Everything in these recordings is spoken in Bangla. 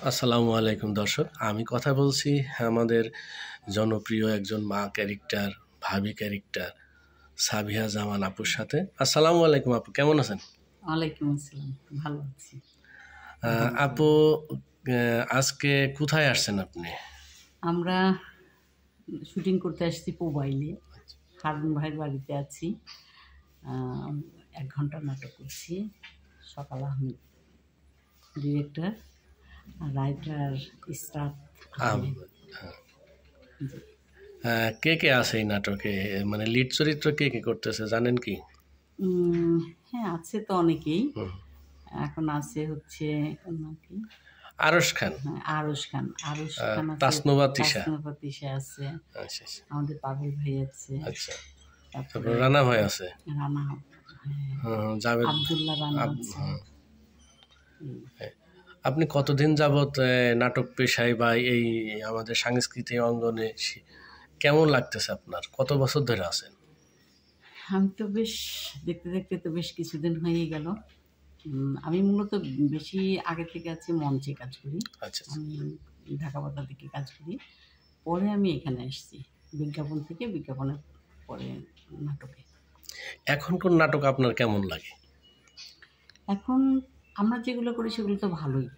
আসসালামু আলাইকুম দর্শক, আমি কথা বলছি আমাদের জনপ্রিয় একজন মা ক্যারেক্টার, ভাবি ক্যারেক্টার সাবিহা জামান আপুর সাথে। আসসালামু আলাইকুম আপু, কেমন আছেন? ওয়ালাইকুম আসসালাম, ভালো আছি। আপু, আজকে কোথায় আসছেন আপনি? আমরা শুটিং করতে আসছি মোবাইলে, হারুন ভাইয়ের বাড়িতে আছি। 1 ঘন্টা নাটক করছি। সকাল আহমেদ ডিরেক্টর, আর রাইটার ইসরাত আহমেদ। কে কে আছে এই নাটকে, মানে লিড চরিত্র কে কে করতেছে জানেন কি? হ্যাঁ, আছে তো অনেকেই। এখন আছে হচ্ছে নাকি আরশ খান, আরশ খান আছে, তাসনুভা তিশা আছে, আচ্ছা আমাদের পাভেল ভাই আছে, আচ্ছা, তারপর তারপরে রানা ভাই আছে, রানা, জাভেদ, আব্দুল্লাহ রানা আছে। আপনি কতদিন যাবত নাটক পেশায় বা এই আমাদের সাংস্কৃতিক অঙ্গনে কেমন লাগতেছে আপনার? কত বছর ধরে আছেন? আমি তো বেশ দেখতে দেখতে তো বেশ কিছুদিন হয়েই গেল। আমি মূলত বেশি আগে থেকে আছি মঞ্চে কাজ করি। আচ্ছা, আমি ঢাকা বাতা থেকে কাজ করি। পরে আমি এখানে আসছি বিজ্ঞাপন থেকে, বিজ্ঞাপনের পরে নাটকে। এখন কোন নাটক আপনার কেমন লাগে? এখন আমরা যেগুলো করি সেগুলো তো ভালোই,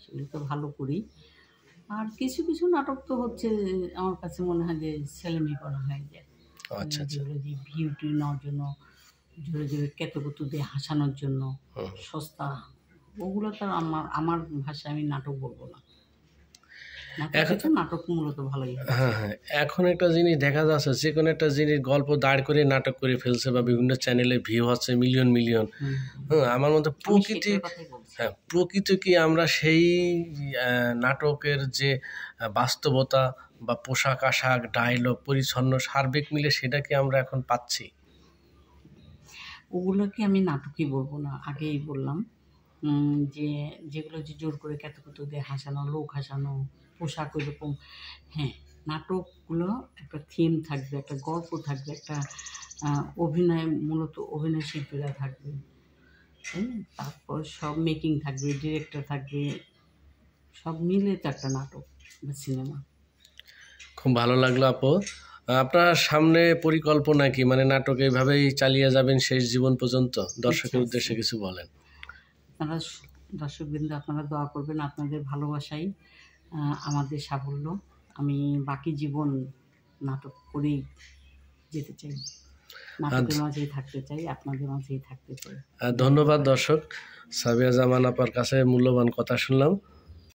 সেগুলো তো ভালো করি। আর কিছু কিছু নাটক তো হচ্ছে আমার কাছে মনে হয় যে ছেলেমেয়ে করা হয়ে যায়। আচ্ছা আচ্ছা, যেগুলো যে ভিউটি নেওয়ার জন্য, জোরে জোরে কেতকুতু দিয়ে হাসানোর জন্য, সস্তা, ওগুলো তো আমার ভাষায় আমি নাটক বলবো না। এখন নাটক মূলত ভালোই হয়। হ্যাঁ, এখন একটা জিনিস দেখা যাচ্ছে, যে কোনো একটা জিনিস গল্প দাঁড় করে নাটক করে ফেলছে বা বিভিন্ন চ্যানেলে ভিউ হচ্ছে মিলিয়ন মিলিয়ন। আমার মতে প্রকৃত কি আমরা সেই নাটকের যে বাস্তবতা বা পোশাক আশাক, ডায়লগ, পরিচ্ছন্ন, সার্বিক মিলে সেটা কি আমরা এখন পাচ্ছি? ওগুলোকে আমি নাটকই বলবো না, আগেই বললাম। যে যেগুলো যে জোর করে কেতকুতু দিয়ে হাসানো, লোক হাসানো, পোশাক ওইরকম, হ্যাঁ, নাটকগুলো একটা থিম থাকবে, একটা গল্প থাকবে, একটা অভিনয়, মূলত অভিনয় শিল্পীরা থাকবে, তারপর সব মেকিং থাকবে, ডিরেক্টর থাকবে, সব মিলে তো একটা নাটক বা সিনেমা। খুব ভালো লাগলো আপু। আপনার সামনে পরিকল্পনা কি, মানে নাটক এইভাবেই চালিয়ে যাবেন শেষ জীবন পর্যন্ত? দর্শকের উদ্দেশ্যে কিছু বলেন। আপনারা দর্শকবৃন্দ, আপনারা দোয়া করবেন, আপনাদের ভালোবাসাই আমাদের সাফল্য। আমি বাকি জীবন নাটক করেই যেতে চাই, নাটকের মাঝেই থাকতে চাই, আপনাদের মাঝেই থাকতে চাই। ধন্যবাদ দর্শক, সাবিহা জামান আপার কাছে মূল্যবান কথা শুনলাম।